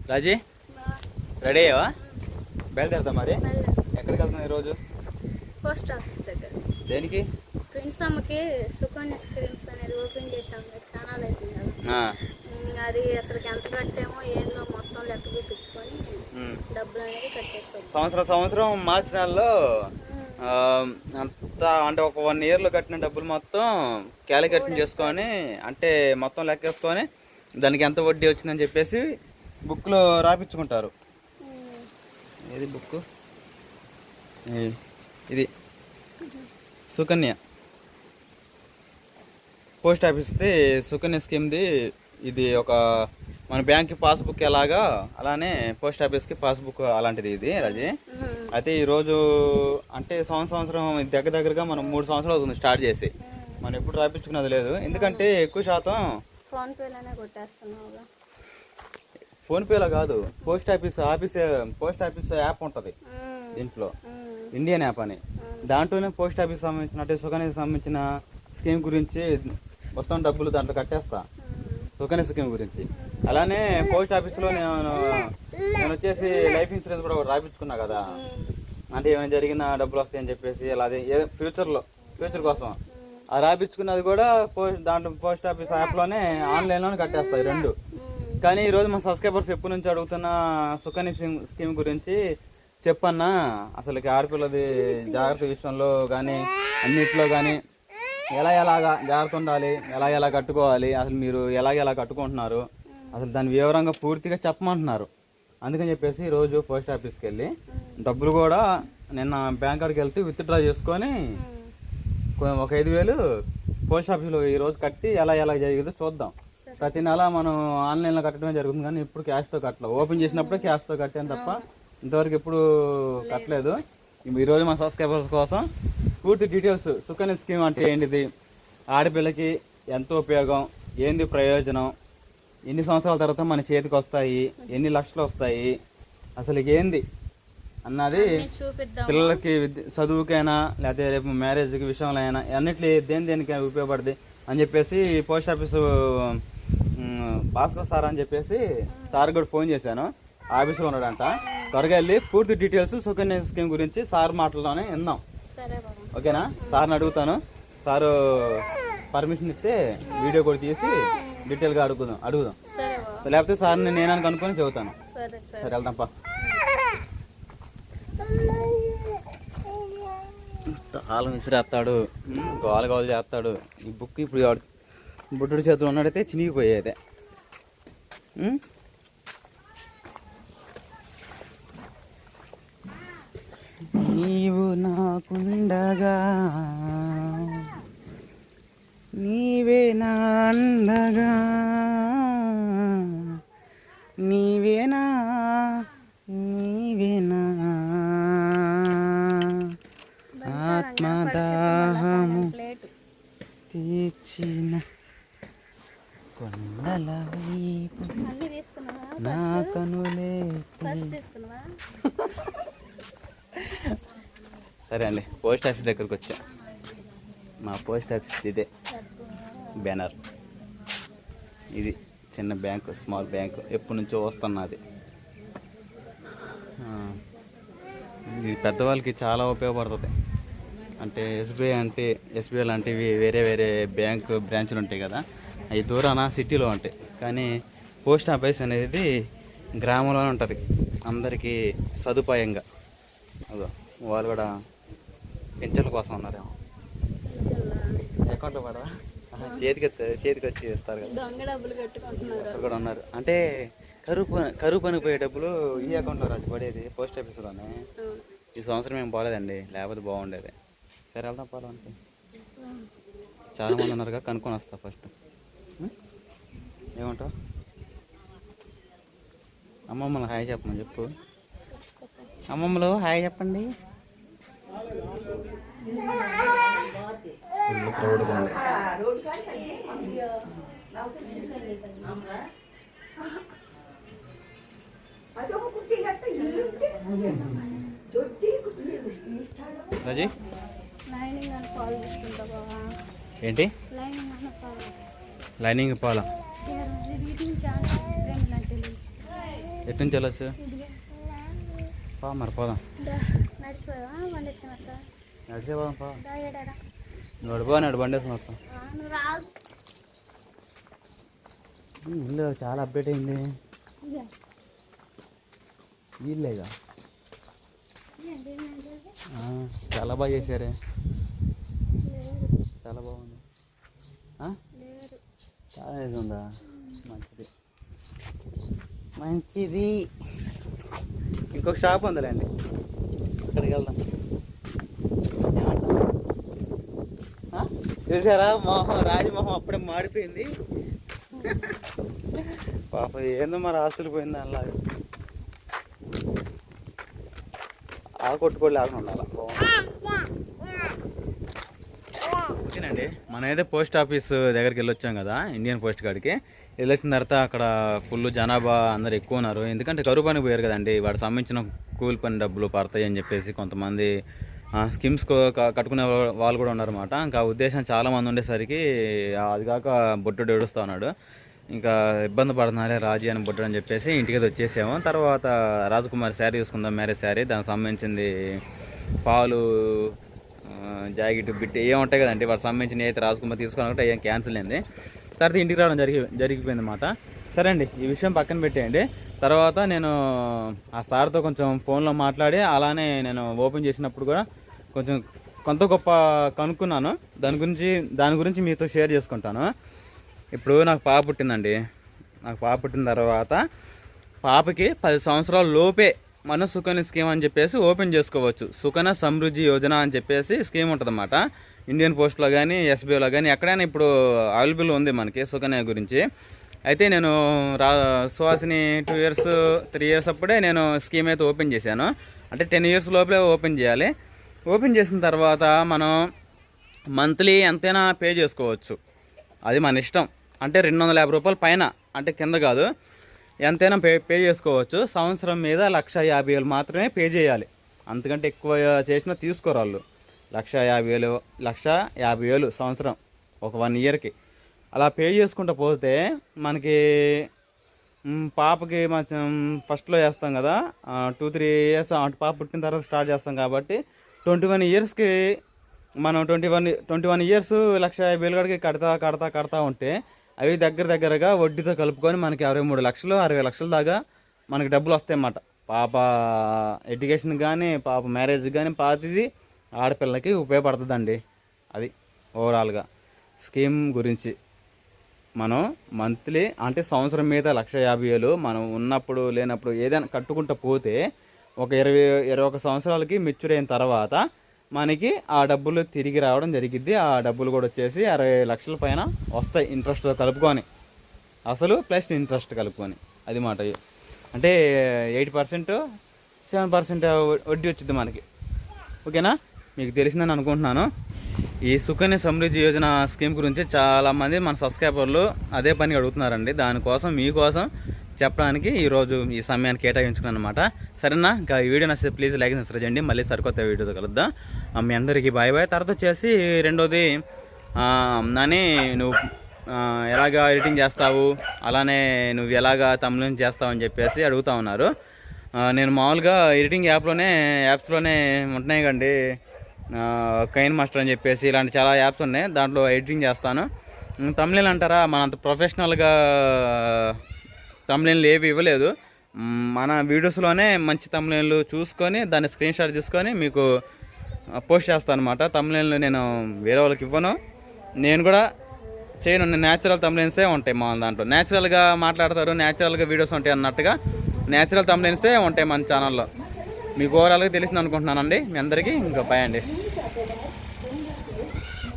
రాజీ ready అయ్యావా? బయలుదేరుతా మరి. ఎక్కడికి వెళ్తున్నావు ఈరోజు? పోస్ట్ ఆఫీస్ దగ్గర. దేనికి? ఫ్రెండ్స్ అమ్మకి సుకన్య స్కీమ్స్ అనేది ఓపెన్ చేసాం కదా, ఛానల్ అయిపోయింది కదా. అది అసలు ఎంత కట్టామో ఏందో మొత్తం లెక్క చూపించుకొని డబ్బులు అనేది కట్టేస్తాం. సంవత్సరం మార్చి నెలలో అంతా అంటే ఒక 1 yearలో కట్టిన డబ్బులు మొత్తం క్యాలిక్యులేషన్ చేసుకొని అంటే మొత్తం లెక్కేసుకొని దానికి ఎంత వడ్డీ వచ్చిందని చెప్పేసి బుక్లో రాపించుకుంటారు. ఏది బుక్? ఇది సుకన్య పోస్ట్ ఆఫీస్ది సుకన్య స్కీమ్ది. ఇది ఒక మన బ్యాంక్కి పాస్బుక్ ఎలాగా అలానే పోస్ట్ ఆఫీస్కి పాస్బుక్ అలాంటిది ఇది రాజీ. అయితే ఈరోజు అంటే సంవత్సరం దగ్గరగా మనం 3 సంవత్సరాలు అవుతుంది స్టార్ట్ చేసి. మనం ఎప్పుడు రాయించుకున్నది లేదు, ఎందుకంటే ఎక్కువ శాతం ఫోన్పేలో కాదు, పోస్ట్ ఆఫీస్ యాప్ ఉంటుంది దీంట్లో, ఇండియన్ యాప్ అని. దాంట్లోనే పోస్ట్ ఆఫీస్ సంబంధించిన అంటే సుకన్యకి సంబంధించిన స్కీమ్ గురించి మొత్తం డబ్బులు దాంట్లో కట్టేస్తా, సుకన్య స్కీమ్ గురించి. అలానే పోస్ట్ ఆఫీస్లో నేను వచ్చేసి లైఫ్ ఇన్సూరెన్స్ కూడా రాయించుకున్నా కదా, అంటే ఏమైనా జరిగిన డబ్బులు వస్తాయని చెప్పేసి అలా ఫ్యూచర్ కోసం అది రాయించుకున్నది కూడా దాంట్లో పోస్ట్ ఆఫీస్ యాప్లోనే ఆన్లైన్లోనే కట్టేస్తాయి 2. కానీ ఈరోజు మా సబ్స్క్రైబర్స్ ఎప్పటి నుంచి అడుగుతున్న సుకన్య స్కీమ్ గురించి చెప్పన్నా, అసలుకి ఆడపిల్లది జాగ్రత్త విషయంలో కానీ అన్నిట్లో కానీ ఎలాగా జాగ్రత్త ఉండాలి, ఎలా కట్టుకోవాలి, అసలు మీరు ఎలా కట్టుకుంటున్నారు, అసలు దాని వివరంగా పూర్తిగా చెప్పమంటున్నారు. అందుకని చెప్పేసి ఈరోజు పోస్ట్ ఆఫీస్కి వెళ్ళి డబ్బులు కూడా నిన్న బ్యాంక్ కాడికి వెళ్తే విత్డ్రా చేసుకొని ఒక 5,000 పోస్ట్ ఆఫీస్లో ఈరోజు కట్టి ఎలా జరిగిందో చూద్దాం. ప్రతి నెల మనం ఆన్లైన్లో కట్టడమే జరుగుతుంది, కానీ ఇప్పుడు క్యాష్తో కట్టలేదు. ఓపెన్ చేసినప్పుడే క్యాష్తో కట్టాను తప్ప ఇంతవరకు ఎప్పుడు కట్టలేదు. ఈరోజు మా సబ్స్క్రైబర్స్ కోసం పూర్తి డీటెయిల్స్, సుకన్య స్కీమ్ అంటే ఏంటిది, ఆడపిల్లకి ఎంతో ఉపయోగం, ఏంది ప్రయోజనం, ఎన్ని సంవత్సరాల తర్వాత మన చేతికి వస్తాయి, ఎన్ని లక్షలు వస్తాయి, అసలు ఏంది అన్నది పిల్లలకి చదువుకైనా లేకపోతే రేపు మ్యారేజ్కి విషయంలో అయినా అన్నిట్లో దేనికి ఉపయోగపడుతుంది అని చెప్పేసి పోస్ట్ ఆఫీసు భాస్కర్ సార్ అని చెప్పేసి సార్ కూడా ఫోన్ చేశాను, ఆఫీస్లో ఉన్నాడంట. త్వరగా వెళ్ళి పూర్తి డీటెయిల్స్ సుకన్య స్కీమ్ గురించి సార్ మాటల్లోనే విందాం. ఓకేనా? సార్ని అడుగుతాను, సారు పర్మిషన్ ఇస్తే వీడియో కూడా తీసి డీటెయిల్గా అడుగుదాం. లేకపోతే సార్ని నేను కనుక్కొని చెబుతాను. సరే వెళ్దాంపా. తాళం విసిరేస్తాడు, గోలు చేస్తాడు. ఈ బుక్ ఇప్పుడు బుడ్డుడి చేతులు ఉన్నాడైతే చినిగిపోయేదే. నీవు నాకుండగా నీవే నా అండగా, నీవేనా ఆత్మదాహము తీర్చిన కొండల వైపు నా కనులే. సరే అండి, పోస్ట్ ఆఫీస్ దగ్గరకు వచ్చా. మా పోస్ట్ ఆఫీస్ ఇదే బ్యానర్. ఇది చిన్న బ్యాంకు, స్మాల్ బ్యాంకు, ఎప్పటి నుంచో వస్తున్నది. ఇది పెద్దవాళ్ళకి చాలా ఉపయోగపడుతుంది. అంటే ఎస్బీఐ లాంటివి వేరే బ్రాంచులు ఉంటాయి కదా, అవి దూరాన సిటీలో ఉంటాయి. కానీ పోస్ట్ ఆఫీస్ అనేది గ్రామంలోనే ఉంటుంది, అందరికీ సదుపాయంగా. అదో వాళ్ళు కూడా పెన్షన్ల కోసం ఉన్నారేమో, అకౌంట్లో పడవా, చేతికి వచ్చి ఇస్తారు కదా, అక్కడ కూడా ఉన్నారు. అంటే కరువు పని పోయే డబ్బులు ఈ అకౌంట్లో రాసి పడేది పోస్ట్ ఆఫీస్లోనే. ఈ సంవత్సరం ఏం పోలేదండి, లేకపోతే బాగుండేది. సరే వెళ్దాం పోవాలంటే. చాలామంది ఉన్నారుగా, కనుక్కొని వస్తా ఫస్ట్. ఏమంటావు? అమ్మమ్మలు హాయ్ చెప్పమని చెప్పు. అమ్మమ్మలు హాయ్ చెప్పండి. క్రౌడ్గా ఉంది. రాజీ ఏంటి? లైనింగ్ పాల ఎటు నుంచి వెళ్ళొచ్చు? పా మరి పోదాం. నడిచిపోయావా బండి వేసుకుని వస్తా? నడిచే పోదాం పా. ఏడాడా నడిపోనాడు బండి వేసుకుని వస్తాం. నువ్వు రాదు. ఇల్లు చాలా అప్డేట్ అయింది. వీళ్ళేగా చాలా బాగా చేశారే. చాలా బాగుంది. చాలా ఇది ఉందా? మంచిది మంచిది. ఇంకొక షాప్ ఉందిలేండి, అక్కడికి వెళ్దాం. చూసారా మొహం, రాజమోహం అప్పుడే మాడిపోయింది. పాప ఏందో మరి ఆస్తులు పోయింది అలాగే. ఆ కొట్టుకోళ్ళు లేకుండా ఉండాలి. ఓకేనండి, మనం అయితే పోస్ట్ ఆఫీస్ దగ్గరికి వెళ్ళొచ్చాం కదా, ఇండియన్ పోస్ట్ కాడికి వెళ్ళొచ్చిన తర్వాత అక్కడ ఫుల్ జనాభా అందరు ఎక్కువ ఉన్నారు. ఎందుకంటే కరువు పని పోయారు కదండి, వాడు సంబంధించిన కూలి పని డబ్బులు పడతాయి అని చెప్పేసి కొంతమంది స్కీమ్స్ కట్టుకునే వాళ్ళు కూడా ఉన్నారన్నమాట. ఇంకా ఉద్దేశం చాలామంది ఉండేసరికి అది కాక బొట్టుడు ఏడుస్తూ ఉన్నాడు. ఇంకా ఇబ్బంది పడుతున్నారే రాజీ అని బొట్టుడు అని చెప్పేసి ఇంటికి వచ్చేసాము. తర్వాత రాజకుమారి శారీ తీసుకుందాం, మ్యారేజ్ శారీ, దానికి సంబంధించింది పాలు, జాకెట్, బిట్టి ఏం ఉంటాయి కదండి, వాటికి సంబంధించిన అయితే రాజకుమారి తీసుకోవాలంటే ఏం క్యాన్సిల్ అయింది. తర్వాత ఇంటికి రావడం జరిగిపోయింది అన్నమాట. సరే అండి, ఈ విషయం పక్కన పెట్టేయండి. తర్వాత నేను ఆ సార్తో కొంచెం ఫోన్లో మాట్లాడి అలానే నేను ఓపెన్ చేసినప్పుడు కూడా కొంచెం కొంత గొప్ప కనుక్కున్నాను. దాని గురించి మీతో షేర్ చేసుకుంటాను. ఇప్పుడు నాకు పాప పుట్టిందండి. నాకు పాప పుట్టిన తర్వాత పాపకి 10 సంవత్సరాల లోపే మన సుకన్య స్కీమ్ అని చెప్పేసి ఓపెన్ చేసుకోవచ్చు. సుకన్య సమృద్ధి యోజన అని చెప్పేసి స్కీమ్ ఉంటుందన్నమాట. ఇండియన్ పోస్ట్లో కానీ ఎస్బీఐలో కానీ ఎక్కడైనా ఇప్పుడు అవైలబుల్ ఉంది మనకి సుకన్య గురించి. అయితే నేను సుహాసిని 2 ఇయర్స్ 3 ఇయర్స్ అప్పుడే నేను స్కీమ్ అయితే ఓపెన్ చేశాను. అంటే 10 ఇయర్స్ లోపలే ఓపెన్ చేయాలి. ఓపెన్ చేసిన తర్వాత మనం మంత్లీ ఎంతైనా పే చేసుకోవచ్చు, అది మన ఇష్టం. అంటే 250 రూపాయల పైన, అంటే కింద కాదు, ఎంతైనా పే చేసుకోవచ్చు. సంవత్సరం మీద 1,50,000 మాత్రమే పే చేయాలి. అంతకంటే ఎక్కువ చేసినా తీసుకోరు వాళ్ళు. 1,50,000 సంవత్సరం, ఒక 1 ఇయర్కి. అలా పే చేసుకుంటూ పోతే మనకి పాపకి మనం ఫస్ట్లో వేస్తాం కదా, 2-3 ఇయర్స్ పాప పుట్టిన తర్వాత స్టార్ట్ చేస్తాం కాబట్టి 21 ఇయర్స్కి మనం 21 ఇయర్స్ 1,50,000 కాడికి కడతా ఉంటే అవి దగ్గరగా వడ్డీతో కలుపుకొని మనకి 23 లక్షలు 60 లక్షల దాకా మనకి డబ్బులు వస్తాయన్నమాట. పాప ఎడ్యుకేషన్ కానీ, పాప మ్యారేజ్ కానీ, పాతిది ఆడపిల్లకి ఉపయోగపడుతుందండి. అది ఓవరాల్గా స్కీమ్ గురించి. మనం మంత్లీ అంటే సంవత్సరం మీద 1,50,000 మనం ఉన్నప్పుడు లేనప్పుడు ఏదైనా కట్టుకుంటూ పోతే ఒక 21 సంవత్సరాలకి మెచ్యూర్ అయిన తర్వాత మనకి ఆ డబ్బులు తిరిగి రావడం జరిగిద్ది. ఆ డబ్బులు కూడా వచ్చేసి 60 లక్షల పైన వస్తాయి, ఇంట్రెస్ట్ కలుపుకొని, అసలు ప్లస్ ఇంట్రెస్ట్ కలుపుకొని. అది మాట. అంటే 8% 7% వడ్డీ వచ్చింది మనకి. ఓకేనా, మీకు తెలిసిందని అనుకుంటున్నాను. ఈ సుకన్య సమృద్ధి యోజన స్కీమ్ గురించి చాలామంది మన సబ్స్క్రైబర్లు అదే పని అడుగుతున్నారండి. దానికోసం మీకోసం చెప్పడానికి ఈరోజు ఈ సమయాన్ని కేటాయించుకున్నాను అనమాట. సరేనా, ఇంకా ఈ వీడియో నచ్చితే ప్లీజ్ లైక్ సబ్స్క్రైబ్ చేయండి. మళ్ళీ సరికొత్త వీడియోతో కలుద్దాం. మీ అందరికీ బాయ్ బాయ్. తర్వాత వచ్చేసి రెండోది, నాని నువ్వు ఎలాగా ఎడిటింగ్ చేస్తావు, అలానే నువ్వు ఎలాగా తమిళం చేస్తావు అని చెప్పేసి అడుగుతూ ఉన్నారు. నేను మామూలుగా ఎడిటింగ్ యాప్స్లోనే ఉంటున్నాయి కండి, కైన్ మాస్టర్ అని చెప్పేసి ఇలాంటి చాలా యాప్స్ ఉన్నాయి, దాంట్లో ఎడిటింగ్ చేస్తాను. తమిళం అంటారా, మనంత ప్రొఫెషనల్గా తమిళంలు ఏవి ఇవ్వలేదు. మన వీడియోస్లోనే మంచి తమిళంలు చూసుకొని దాన్ని స్క్రీన్ షాట్ తీసుకొని మీకు పోస్ట్ చేస్తాను అనమాట. తమిళంలు నేను వేరే వాళ్ళకి ఇవ్వను, నేను కూడా చేయను. న్యాచురల్ తమిళన్సే ఉంటాయి మా దాంట్లో. న్యాచురల్గా మాట్లాడతారు, న్యాచురల్గా వీడియోస్ ఉంటాయి అన్నట్టుగా న్యాచురల్ తమిళన్సే ఉంటాయి మన ఛానల్లో. మీకు ఓవరాల్గా తెలిసింది అనుకుంటున్నానండి. మీ అందరికీ ఇంకా బాయ్ అండి.